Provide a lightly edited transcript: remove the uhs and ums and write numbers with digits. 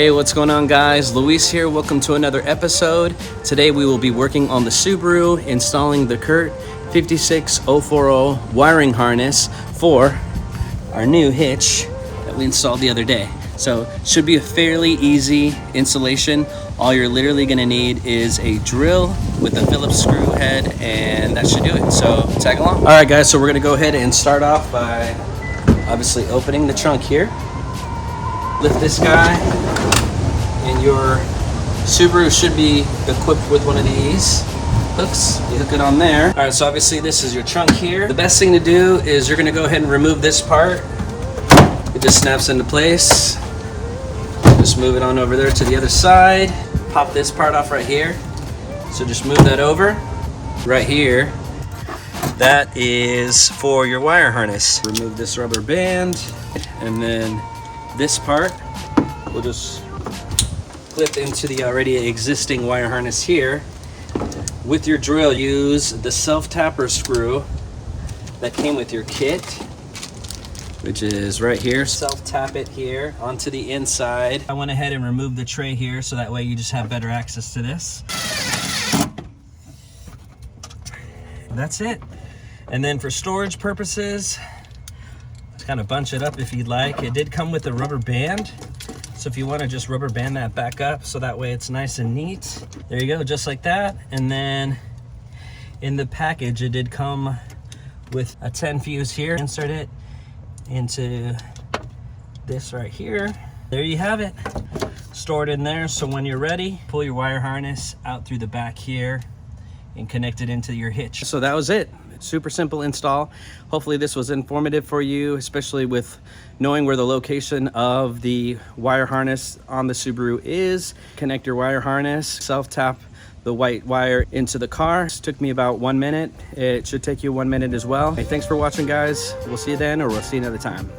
Hey, what's going on, guys? Luis here. Welcome to another episode. Today we will be working on the Subaru, installing the CURT 56040 wiring harness for our new hitch that we installed the other day. So should be a fairly easy installation. All you're literally going to need is a drill with a Phillips screw head, and that should do it. So tag along. All right, guys, so we're going to go ahead and start off by obviously opening the trunk here. Lift this guy, and your Subaru should be equipped with one of these hooks. You hook it on there. All right, so obviously this is your trunk here. The best thing to do is you're gonna go ahead and remove this part. It just snaps into place. Just move it on over there to the other side. Pop this part off right here. So just move that over. Right here, that is for your wire harness. Remove this rubber band, and then this part will just clip into the already existing wire harness here. With your drill, use the self-tapper screw that came with your kit, which is right here. Self-tap it here onto the inside. I went ahead and removed the tray here so that way you just have better access to this. That's it. And then for storage purposes, kind of bunch it up if you'd like. It did come with a rubber band, so if you want to just rubber band that back up so that way it's nice and neat. There you go, just like that. And then in the package it did come with a 10 fuse here. Insert it into this right here. There you have it, stored in there. So when you're ready, pull your wire harness out through the back here and connect it into your hitch. So that was it. Super simple install. Hopefully this was informative for you, especially with knowing where the location of the wire harness on the Subaru is. Connect your wire harness, self-tap the white wire into the car. It took me about 1 minute. It should take you 1 minute as well. Hey, thanks for watching, guys. We'll see you then, or we'll see you another time.